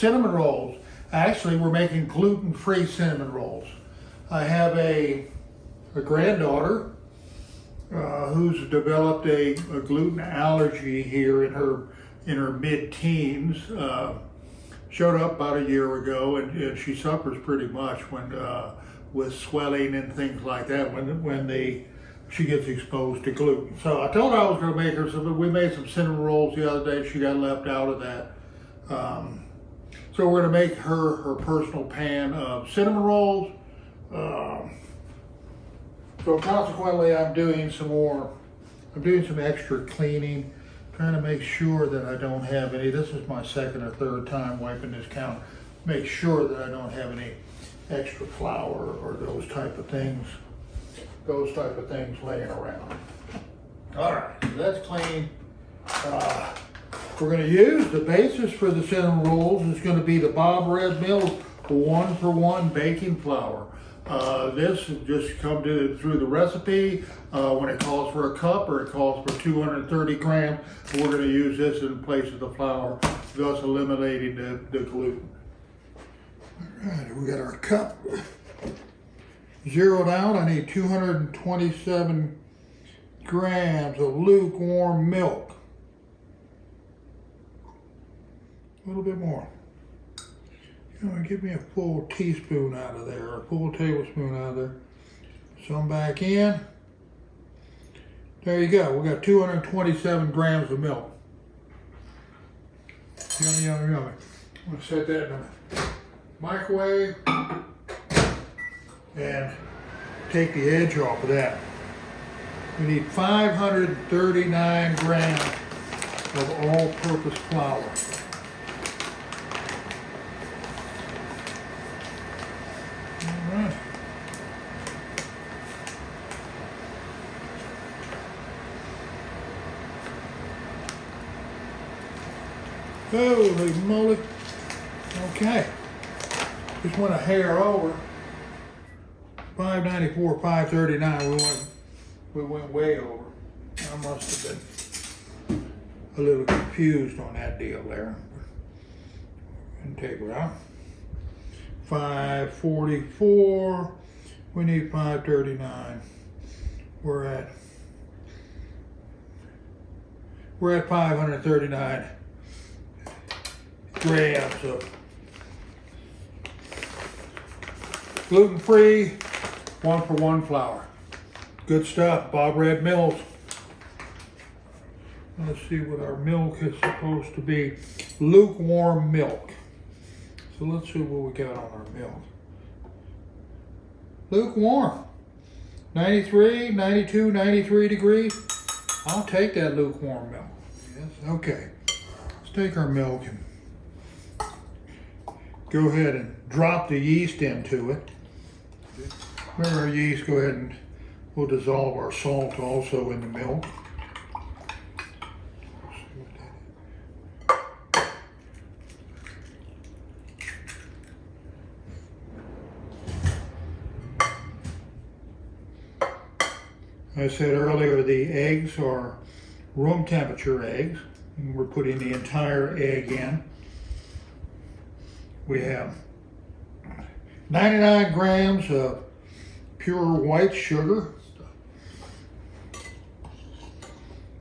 cinnamon rolls. Actually, we're making gluten-free cinnamon rolls. I have a granddaughter who's developed a gluten allergy here in her mid-teens. Showed up about a year ago, and she suffers pretty much when with swelling and things like that when she gets exposed to gluten. So I told her I was going to make her some. We made some cinnamon rolls the other day. She got left out of that. So we're going to make her personal pan of cinnamon rolls. So consequently, I'm doing some extra cleaning, trying to make sure that I don't have any. This is my second or third time wiping this counter. Make sure that I don't have any extra flour or those type of things laying around. All right, so that's clean. We're going to use the basis for the cinnamon rolls. It's going to be the Bob Red Mills 1-for-1 baking flour. This just come through the recipe when it calls for a cup or it calls for 230 grams. We're going to use this in place of the flour, thus eliminating the gluten. All right, we got our cup zeroed out. I need 227 grams of lukewarm milk. A little bit more. Give me a full teaspoon out of there, or a full tablespoon out of there. Some back in. There you go. We got 227 grams of milk. Yummy, yummy, yummy. I'm going to set that in the microwave and take the edge off of that. We need 539 grams of all-purpose flour. Holy moly. Okay. Just went a hair over. 594, 539. We went way over. I must have been a little confused on that deal there. And take it out. 544. We need 539. We're at 539 grams of gluten-free 1-for-1 flour. Good stuff, Bob Red Mills. Let's see what our milk is supposed to be. Lukewarm milk. So let's see what we got on our milk. Lukewarm. 93, 92, 93 degrees. I'll take that lukewarm milk. Yes, okay. Let's take our milk and go ahead and drop the yeast into it. Where our yeast, go ahead and we'll dissolve our salt also in the milk. I said earlier, the eggs are room temperature eggs. We're putting the entire egg in. We have 99 grams of pure white sugar.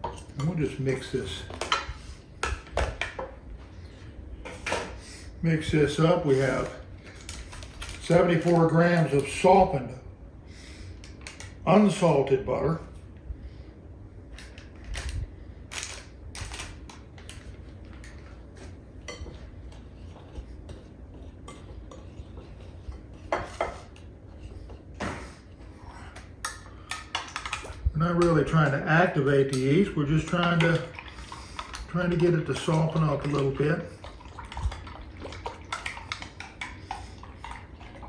And we'll just mix this up. We have 74 grams of softened unsalted butter. We're not really trying to activate the yeast. We're just trying to get it to soften up a little bit.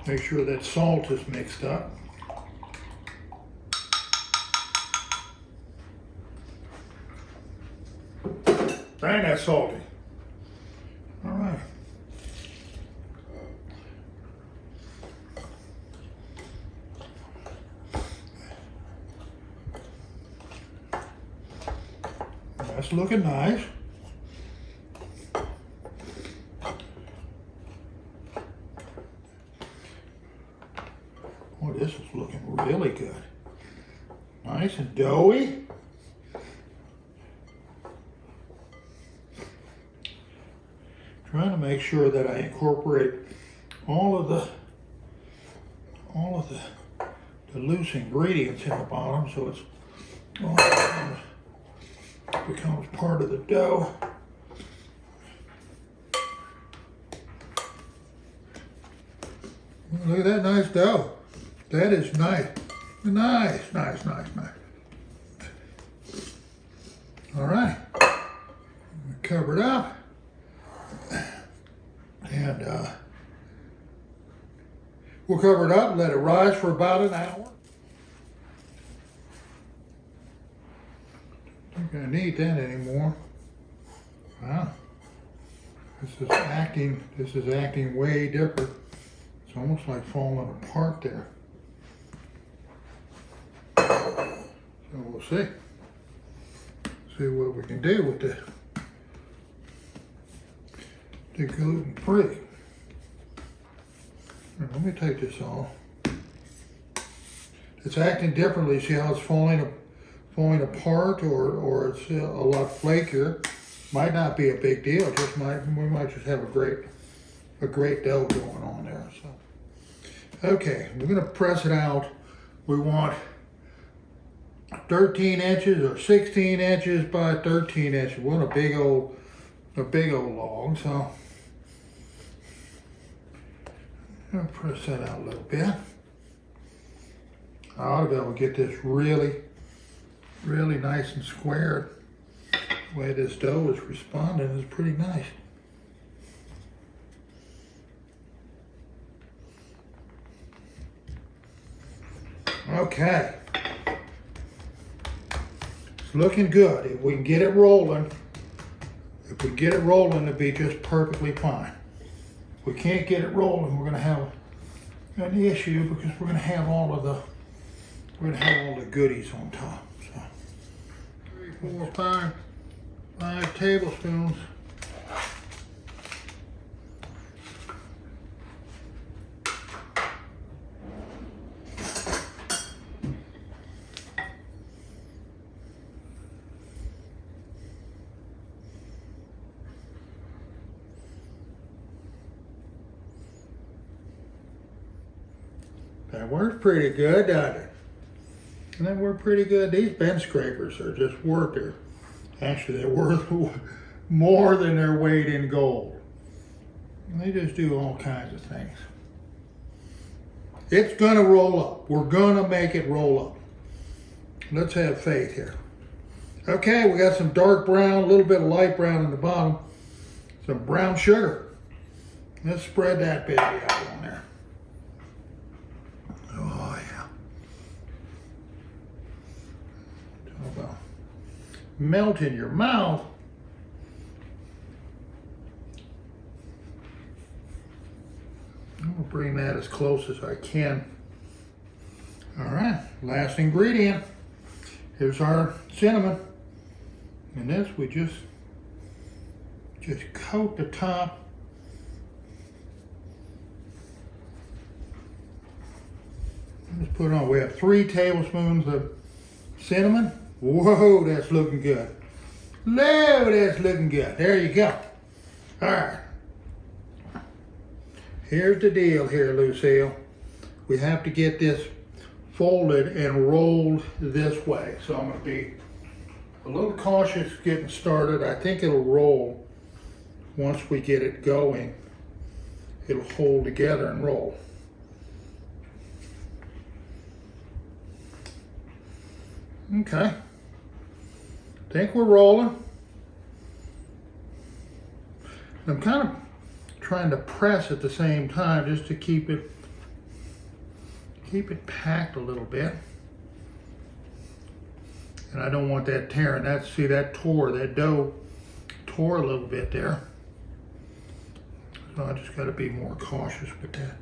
Make sure that salt is mixed up. Dang, that's salty. All right. That's looking nice. Oh, this is looking really good. Nice and doughy. Trying to make sure that I incorporate all of the loose ingredients in the bottom, so it's all becomes part of the dough. Look at that nice dough. That is nice. Nice. All right. Cover it up. And we'll cover it up and let it rise for about an hour. Not gonna need that anymore. Wow. This is acting way different. It's almost like falling apart there. So we'll see. See what we can do with the gluten-free. Let me take this off. It's acting differently. See how it's falling apart, or it's a lot flakier. Might not be a big deal. We might just have a great dough going on there. So, okay, we're gonna press it out. We want 13 inches or 16 inches by 13 inches. We want a big old log. So I'm gonna press that out a little bit. I ought to be able to get this really nice and squared. The way this dough is responding is pretty nice. Okay. It's looking good. If we can get it rolling, it'll be just perfectly fine. If we can't get it rolling, we're gonna have an issue, because we're gonna have all the goodies on top. So 3, 4, 5 tablespoons. That works pretty good, doesn't it? And that worked pretty good. These bench scrapers are just worth it. Actually, they're worth more than their weight in gold. And they just do all kinds of things. It's gonna roll up. We're gonna make it roll up. Let's have faith here. Okay, we got some dark brown, a little bit of light brown in the bottom. Some brown sugar. Let's spread that baby out on there. Oh yeah. Talk about melt in your mouth. I'm gonna bring that as close as I can. All right, last ingredient. Here's our cinnamon. And this, we just coat the top. Let's put it on. We have 3 tablespoons of cinnamon. Whoa, that's looking good. No, that's looking good. There you go. All right. Here's the deal here, Lucille. We have to get this folded and rolled this way. So I'm going to be a little cautious getting started. I think it'll roll once we get it going. It'll hold together and roll. Okay. Think we're rolling. I'm kind of trying to press at the same time just to keep it packed a little bit. And I don't want that tearing. That dough tore a little bit there. So I just got to be more cautious with that.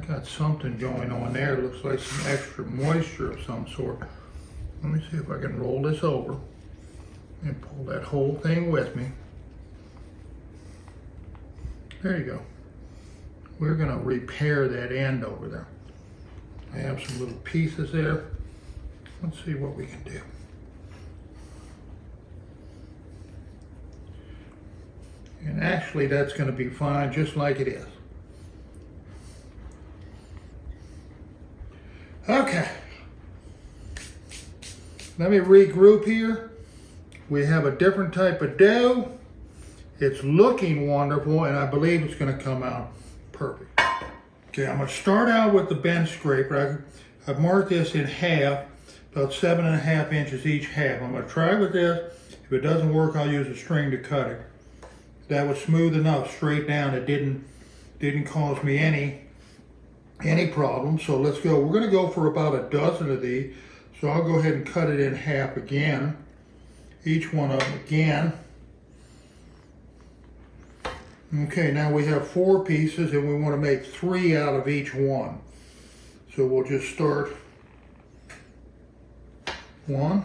I got something going on there. It looks like some extra moisture of some sort. Let me see if I can roll this over and pull that whole thing with me. There you go. We're gonna repair that end over there. I have some little pieces there. Let's see what we can do. And actually that's gonna be fine just like it is. Okay. Let me regroup here. We have a different type of dough. It's looking wonderful, and I believe it's going to come out perfect. Okay, I'm going to start out with the bench scraper. I've marked this in half, about 7.5 inches each half. I'm going to try with this. If it doesn't work, I'll use a string to cut it. That was smooth enough, straight down. It didn't cause me any problems. So let's go. We're going to go for about a dozen of these. So I'll go ahead and cut it in half again. Each one of them again. Okay, now we have 4 pieces and we want to make 3 out of each one. So we'll just start 1,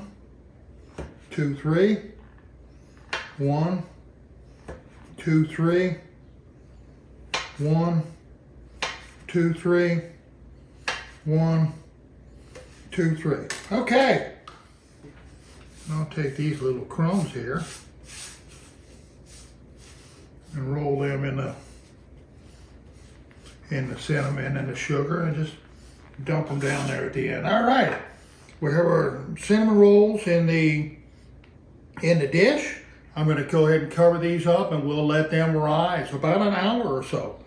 2, 3, 1, 2, 3, 1, 2, 3, 1, 2, 3. Okay. I'll take these little crumbs here and roll them in the cinnamon and the sugar and just dump them down there at the end. All right. We have our cinnamon rolls in the dish. I'm going to go ahead and cover these up and we'll let them rise about an hour or so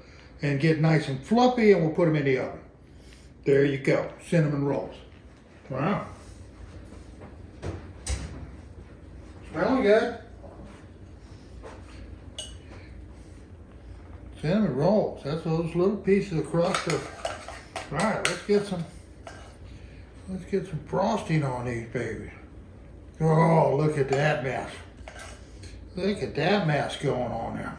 and get nice and fluffy, and we'll put them in the oven. There you go, cinnamon rolls. Wow. Smelling good. Cinnamon rolls, that's those little pieces across the, all right, let's get some frosting on these babies. Oh, look at that mess. Look at that mess going on there.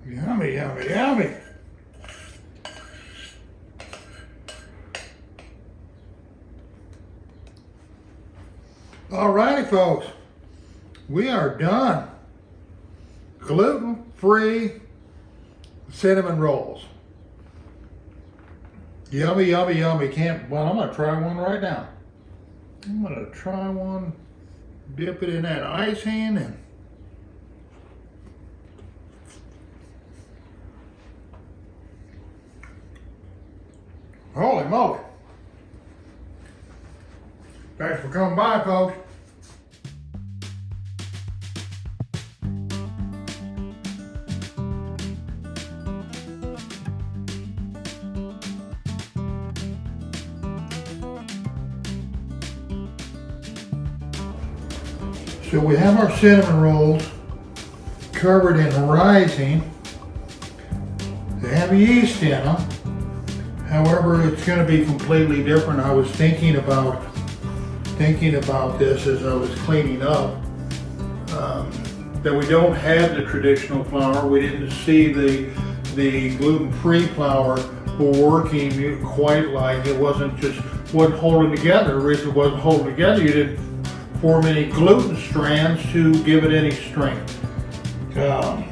Yummy, yummy, yummy. Alrighty, folks, we are done. Gluten-free cinnamon rolls. Yummy, yummy, yummy. Well, I'm gonna try one right now. I'm gonna try one, dip it in that icing, and holy moly. Thanks for coming by, folks. So we have our cinnamon rolls covered in rising. They have yeast in them. However, it's going to be completely different. I was thinking about this as I was cleaning up, that we don't have the traditional flour. We didn't see the gluten-free flour working quite like it wasn't holding together. The reason it wasn't holding together, you didn't form any gluten strands to give it any strength. So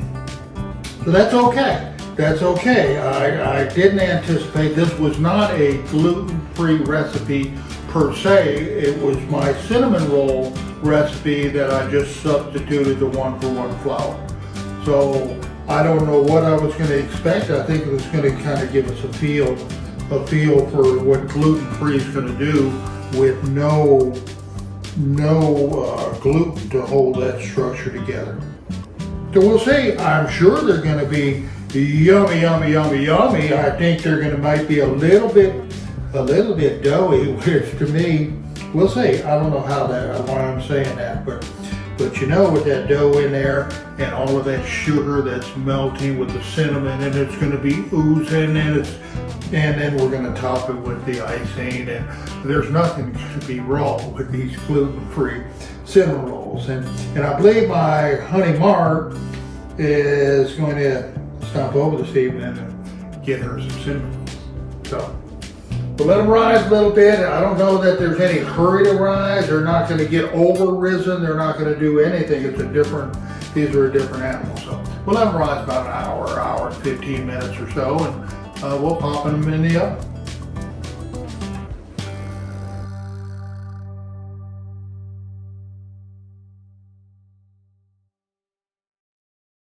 that's okay. That's okay. I didn't anticipate, this was not a gluten-free recipe per se. It was my cinnamon roll recipe that I just substituted the 1-for-1 flour. So I don't know what I was going to expect. I think it was going to kind of give us a feel for what gluten-free is going to do with no gluten to hold that structure together. So we'll see. I'm sure they're going to be yummy, yummy, yummy, yummy. I think they're going to might be a little bit doughy, which to me, we'll see. I don't know why I'm saying that, but you know, with that dough in there and all of that sugar that's melting with the cinnamon, and it's going to be oozing, and then we're going to top it with the icing, and there's nothing to be wrong with these gluten-free cinnamon rolls. And I believe my honey Mark is going to stop over this evening and get her some cinnamon rolls. So we'll let them rise a little bit. I don't know that there's any hurry to rise. They're not going to get over risen. They're not going to do anything. These are a different animal. So we'll let them rise about an hour and 15 minutes or so, and we'll pop them in the oven.